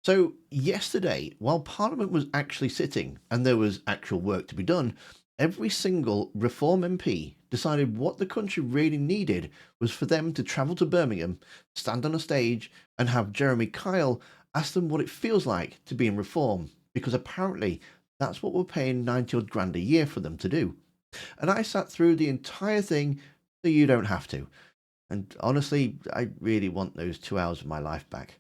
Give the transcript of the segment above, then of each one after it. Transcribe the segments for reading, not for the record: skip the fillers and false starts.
So, yesterday, while Parliament was actually sitting and there was actual work to be done, every single Reform MP decided what the country really needed was for them to travel to Birmingham, stand on a stage, and have Jeremy Kyle ask them what it feels like to be in Reform, because apparently that's what we're paying 90 odd grand a year for them to do. And I sat through the entire thing so you don't have to. And honestly, I really want those 2 hours of my life back.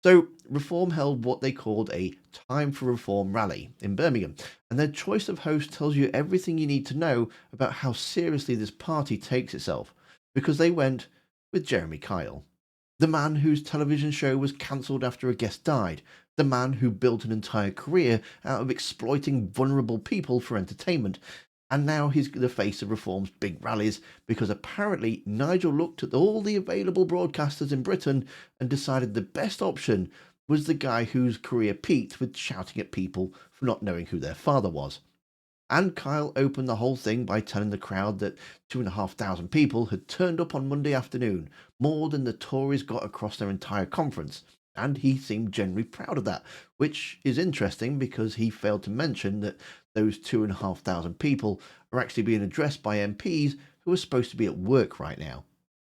So, Reform held what they called a Time for Reform rally in Birmingham, and their choice of host tells you everything you need to know about how seriously this party takes itself, because they went with Jeremy Kyle, the man whose television show was cancelled after a guest died, the man who built an entire career out of exploiting vulnerable people for entertainment, and now he's the face of Reform's big rallies because apparently Nigel looked at all the available broadcasters in Britain and decided the best option was the guy whose career peaked with shouting at people for not knowing who their father was. And Kyle opened the whole thing by telling the crowd that 2,500 people had turned up on Monday afternoon, more than the Tories got across their entire conference. And he seemed generally proud of that, which is interesting because he failed to mention that those 2,500 people are actually being addressed by MPs who are supposed to be at work right now.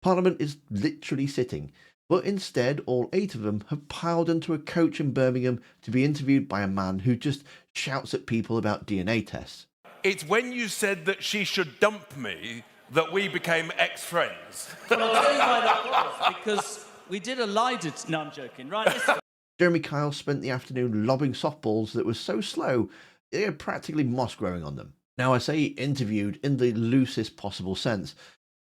Parliament is literally sitting, but instead all 8 of them have piled into a coach in Birmingham to be interviewed by a man who just shouts at people about DNA tests. It's when you said that she should dump me that we became ex-friends. Well, I'll tell you why that was, because we did a lie No, I'm joking. Right, listen. Jeremy Kyle spent the afternoon lobbing softballs that were so slow, they had practically moss growing on them. Now, I say interviewed in the loosest possible sense,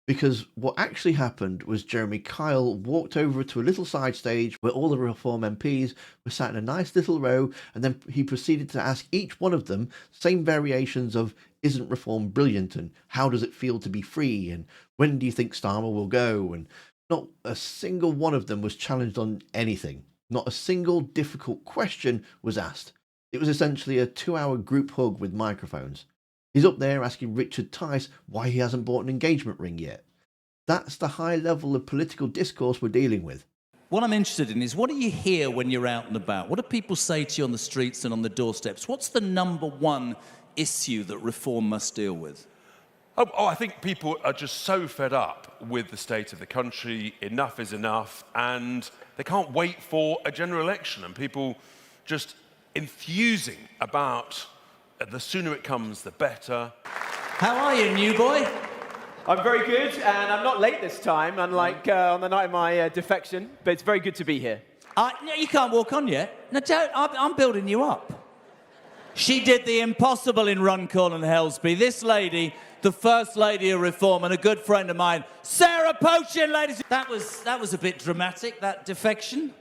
because what actually happened was Jeremy Kyle walked over to a little side stage where all the Reform MPs were sat in a nice little row, and then he proceeded to ask each one of them same variations of, isn't Reform brilliant, and how does it feel to be free, and when do you think Starmer will go, and not a single one of them was challenged on anything. Not a single difficult question was asked. It was essentially a 2-hour group hug with microphones. He's up there asking Richard Tice why he hasn't bought an engagement ring yet. That's the high level of political discourse we're dealing with. What I'm interested in is, what do you hear when you're out and about? What do people say to you on the streets and on the doorsteps? What's the number one issue that Reform must deal with? I think people are just so fed up with the state of the country. Enough is enough, and they can't wait for a general election, and people just enthusing about the sooner it comes, the better. How are you, new boy? I'm very good, and I'm not late this time, unlike on the night of my defection, but it's very good to be here. No, you can't walk on yet. No, I'm building you up. She did the impossible in Runcorn and Helsby. This lady, the First Lady of Reform and a good friend of mine, Sarah Pochin, ladies. That was a bit dramatic, that defection,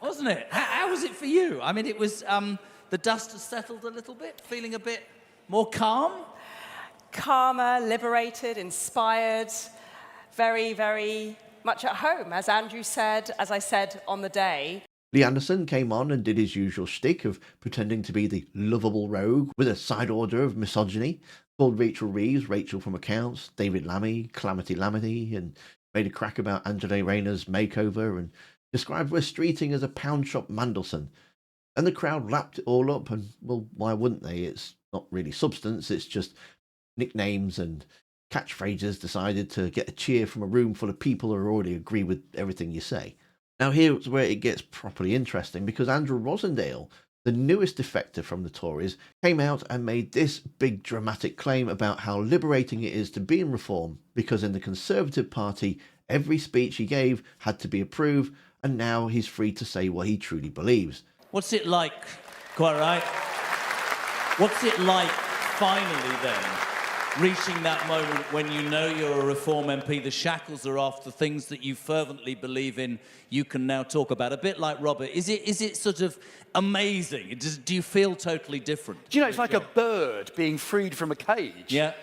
wasn't it? How was it for you? I mean, it was, the dust has settled a little bit, feeling a bit more calm? Calmer, liberated, inspired, very, very much at home, as Andrew said, as I said on the day. Lee Anderson came on and did his usual shtick of pretending to be the lovable rogue with a side order of misogyny, called Rachel Reeves Rachel from Accounts, David Lammy Calamity Lamity, and made a crack about Angela Rayner's makeover and described West Streeting as a pound shop Mandelson. And the crowd lapped it all up, and, well, why wouldn't they? It's not really substance, it's just nicknames and catchphrases decided to get a cheer from a room full of people who already agree with everything you say. Now here's where it gets properly interesting, because Andrew Rosendale, the newest defector from the Tories, came out and made this big dramatic claim about how liberating it is to be in Reform, because in the Conservative Party every speech he gave had to be approved, and now he's free to say what he truly believes. What's it like, quite right? What's it like, finally then, reaching that moment when you know you're a Reform MP, the shackles are off, the things that you fervently believe in, you can now talk about? A bit like Robert, is it sort of amazing? Do you feel totally different? Do you know, it's like a bird being freed from a cage. Yeah.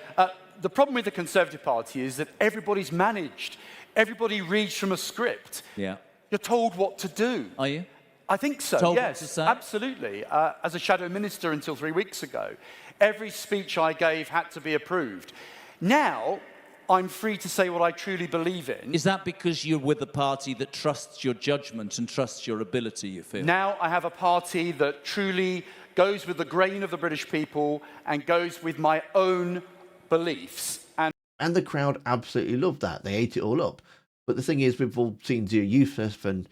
The problem with the Conservative Party is that everybody's managed. Everybody reads from a script. Yeah. You're told what to do. Are you? I think so, Told yes. what to say? Absolutely. As a shadow minister until 3 weeks ago, every speech I gave had to be approved. Now, I'm free to say what I truly believe in. Is that because you're with a party that trusts your judgment and trusts your ability, you feel? Now I have a party that truly goes with the grain of the British people and goes with my own beliefs. And the crowd absolutely loved that. They ate it all up. But the thing is, we've all seen Dear Youssef and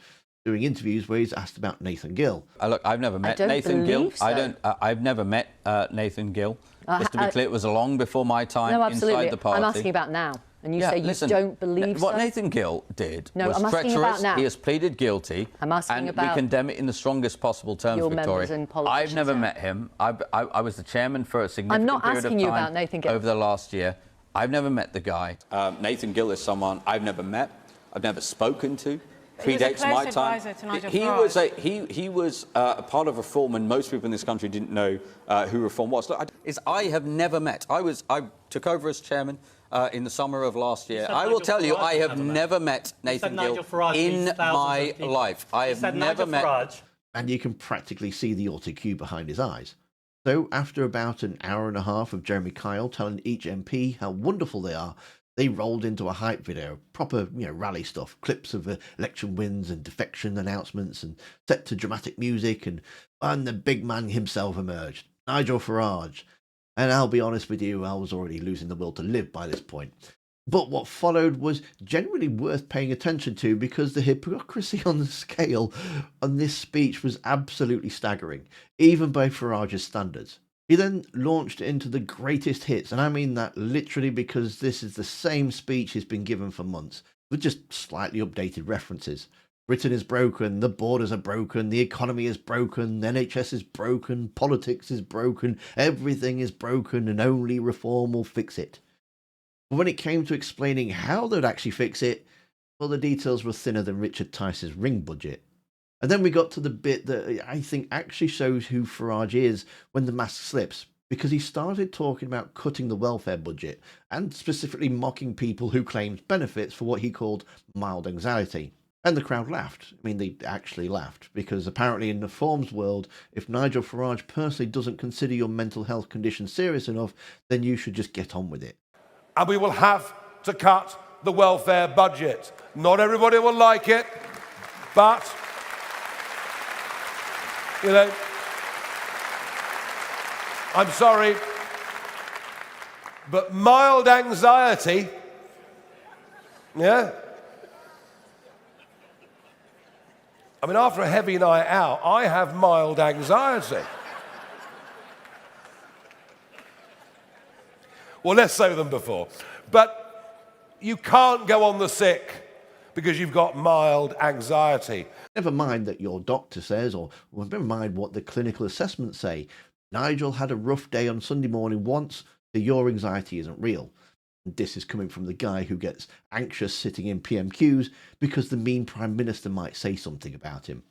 doing interviews where he's asked about Nathan Gill. Look, I've never met Nathan Gill. So. I've never met Nathan Gill. Just to be clear, it was long before my time inside the party. I'm asking about now. And you say you don't believe what so? Nathan Gill did no, was I'm asking treacherous. about now. He has pleaded guilty. I'm asking and about we condemn it in the strongest possible terms, your Victoria. members and politicians I've never now. met him. I was the chairman for a significant I'm not period of asking you time about Nathan Gill. over the last year. I've never met the guy. Nathan Gill is someone I've never met. I've never spoken to. Predates my time. He was a part of Reform, and most people in this country didn't know who Reform was. Look, I have never met. I took over as chairman in the summer of last year. I will tell you, I have never met Nathan Gill in my life. I have never met. And you can practically see the autocue behind his eyes. So after about an hour and a half of Jeremy Kyle telling each MP how wonderful they are, they rolled into a hype video, proper, rally stuff, clips of election wins and defection announcements, and set to dramatic music, and the big man himself emerged, Nigel Farage. And I'll be honest with you, I was already losing the will to live by this point. But what followed was genuinely worth paying attention to, because the hypocrisy on the scale on this speech was absolutely staggering, even by Farage's standards. He then launched into the greatest hits, and I mean that literally, because this is the same speech he's been given for months, with just slightly updated references. Britain is broken, the borders are broken, the economy is broken, the NHS is broken, politics is broken, everything is broken, and only reform will fix it. But when it came to explaining how they'd actually fix it, well, the details were thinner than Richard Tice's ring budget. And then we got to the bit that I think actually shows who Farage is when the mask slips, because he started talking about cutting the welfare budget, and specifically mocking people who claimed benefits for what he called mild anxiety. And the crowd laughed. I mean, they actually laughed, because apparently in the Reform's world, if Nigel Farage personally doesn't consider your mental health condition serious enough, then you should just get on with it. And we will have to cut the welfare budget. Not everybody will like it, but I'm sorry, but mild anxiety, I mean, after a heavy night out, I have mild anxiety. Well, less so than before. But you can't go on the sick because you've got mild anxiety. Never mind that your doctor says, or never mind what the clinical assessments say. Nigel had a rough day on Sunday morning once, so your anxiety isn't real. And this is coming from the guy who gets anxious sitting in PMQs because the mean Prime Minister might say something about him.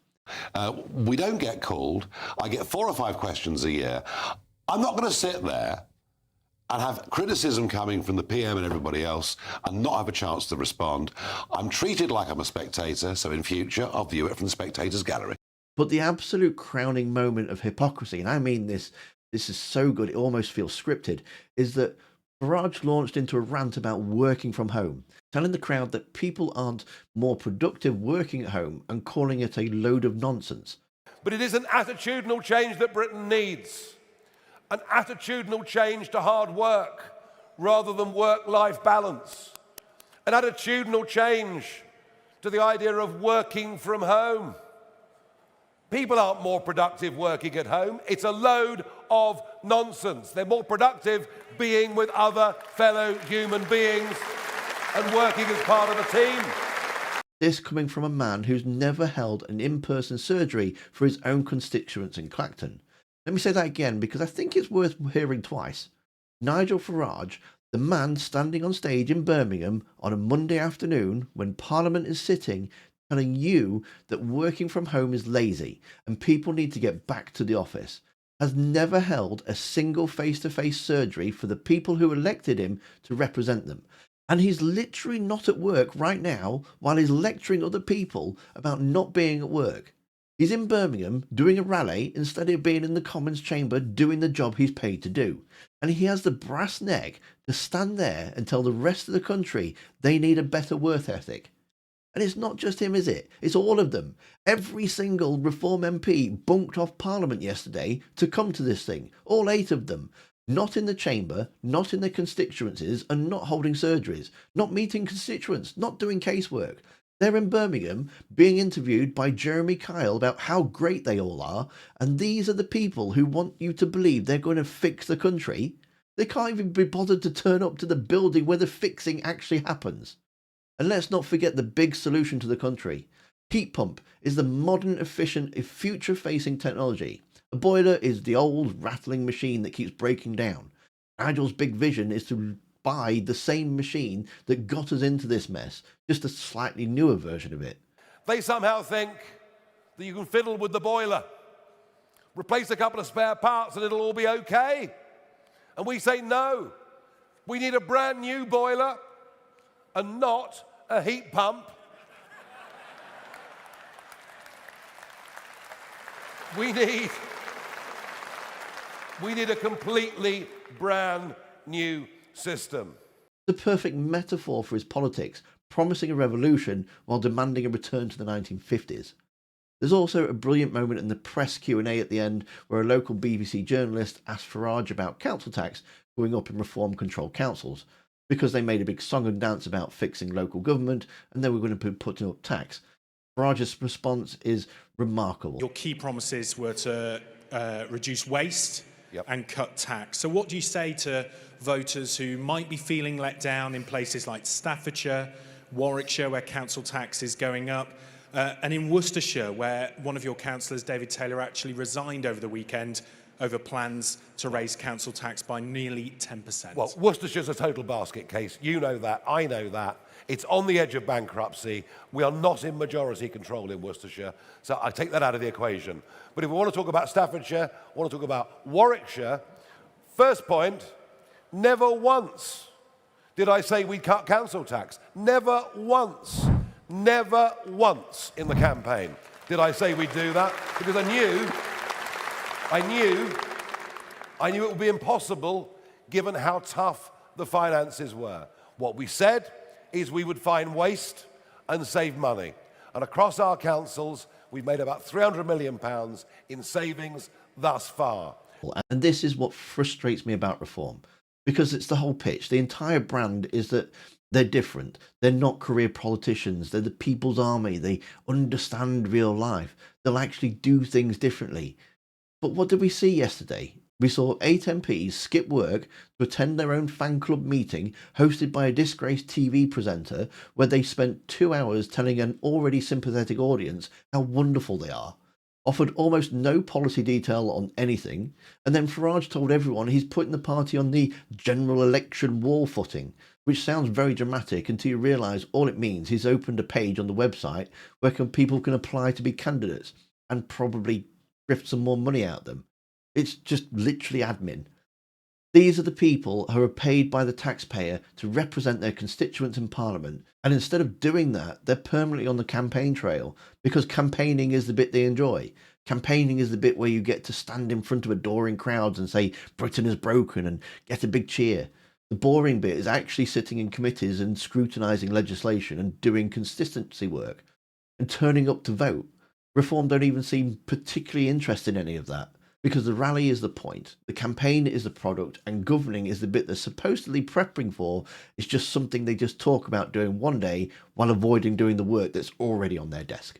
We don't get called. I get 4 or 5 questions a year. I'm not going to sit there and have criticism coming from the PM and everybody else and not have a chance to respond. I'm treated like I'm a spectator, so in future I'll view it from the spectator's gallery. But the absolute crowning moment of hypocrisy, and I mean this is so good it almost feels scripted, is that Farage launched into a rant about working from home, telling the crowd that people aren't more productive working at home and calling it a load of nonsense. But it is an attitudinal change that Britain needs. An attitudinal change to hard work rather than work-life balance. An attitudinal change to the idea of working from home. People aren't more productive working at home. It's a load of nonsense. They're more productive being with other fellow human beings and working as part of a team. This coming from a man who's never held an in-person surgery for his own constituents in Clacton. Let me say that again, because I think it's worth hearing twice. Nigel Farage, the man standing on stage in Birmingham on a Monday afternoon when Parliament is sitting, telling you that working from home is lazy and people need to get back to the office, has never held a single face-to-face surgery for the people who elected him to represent them. And he's literally not at work right now while he's lecturing other people about not being at work. He's in Birmingham doing a rally instead of being in the Commons chamber doing the job he's paid to do. And he has the brass neck to stand there and tell the rest of the country they need a better work ethic. And it's not just him, is it? It's all of them. Every single Reform MP bunked off Parliament yesterday to come to this thing. All 8 of them. Not in the chamber, not in their constituencies, and not holding surgeries. Not meeting constituents, not doing casework. They're in Birmingham being interviewed by Jeremy Kyle about how great they all are. And these are the people who want you to believe they're going to fix the country. They can't even be bothered to turn up to the building where the fixing actually happens. And let's not forget the big solution to the country. Heat pump is the modern, efficient, future-facing technology. A boiler is the old, rattling machine that keeps breaking down. Nigel's big vision is to buy the same machine that got us into this mess, just a slightly newer version of it. They somehow think that you can fiddle with the boiler, replace a couple of spare parts and it'll all be okay. And we say no. We need a brand new boiler and not a heat pump. We need a completely brand new system. The perfect metaphor for his politics, promising a revolution while demanding a return to the 1950s. There's also a brilliant moment in the press Q&A at the end where a local BBC journalist asked Farage about council tax going up in reform-controlled councils, because they made a big song and dance about fixing local government and they were going to be putting up tax. Farage's response is remarkable. Your key promises were to reduce waste and cut tax. So what do you say to voters who might be feeling let down in places like Staffordshire, Warwickshire, where council tax is going up, and in Worcestershire, where one of your councillors, David Taylor, actually resigned over the weekend over plans to raise council tax by nearly 10%. Well, Worcestershire's a total basket case. You know that, I know that. It's on the edge of bankruptcy. We are not in majority control in Worcestershire, so I take that out of the equation. But if we want to talk about Staffordshire, we want to talk about Warwickshire, first point, never once did I say we'd cut council tax. Never once in the campaign did I say we'd do that, because I knew it would be impossible given how tough the finances were. What we said is we would find waste and save money. And across our councils, we've made about £300 million in savings thus far. And this is what frustrates me about reform, because it's the whole pitch. The entire brand is that they're different. They're not career politicians. They're the people's army. They understand real life. They'll actually do things differently. But what did we see yesterday? We saw 8 MPs skip work to attend their own fan club meeting hosted by a disgraced TV presenter where they spent 2 hours telling an already sympathetic audience how wonderful they are, offered almost no policy detail on anything, and then Farage told everyone he's putting the party on the general election wall footing, which sounds very dramatic until you realise all it means he's opened a page on the website where people can apply to be candidates and probably grift some more money out of them. It's just literally admin. These are the people who are paid by the taxpayer to represent their constituents in Parliament, and instead of doing that, they're permanently on the campaign trail, because campaigning is the bit they enjoy. Campaigning is the bit where you get to stand in front of adoring crowds and say, Britain is broken, and get a big cheer. The boring bit is actually sitting in committees and scrutinising legislation and doing consistency work and turning up to vote. Reform don't even seem particularly interested in any of that, because the rally is the point, the campaign is the product, and governing is the bit they're supposedly prepping for. It's just something they just talk about doing one day while avoiding doing the work that's already on their desk.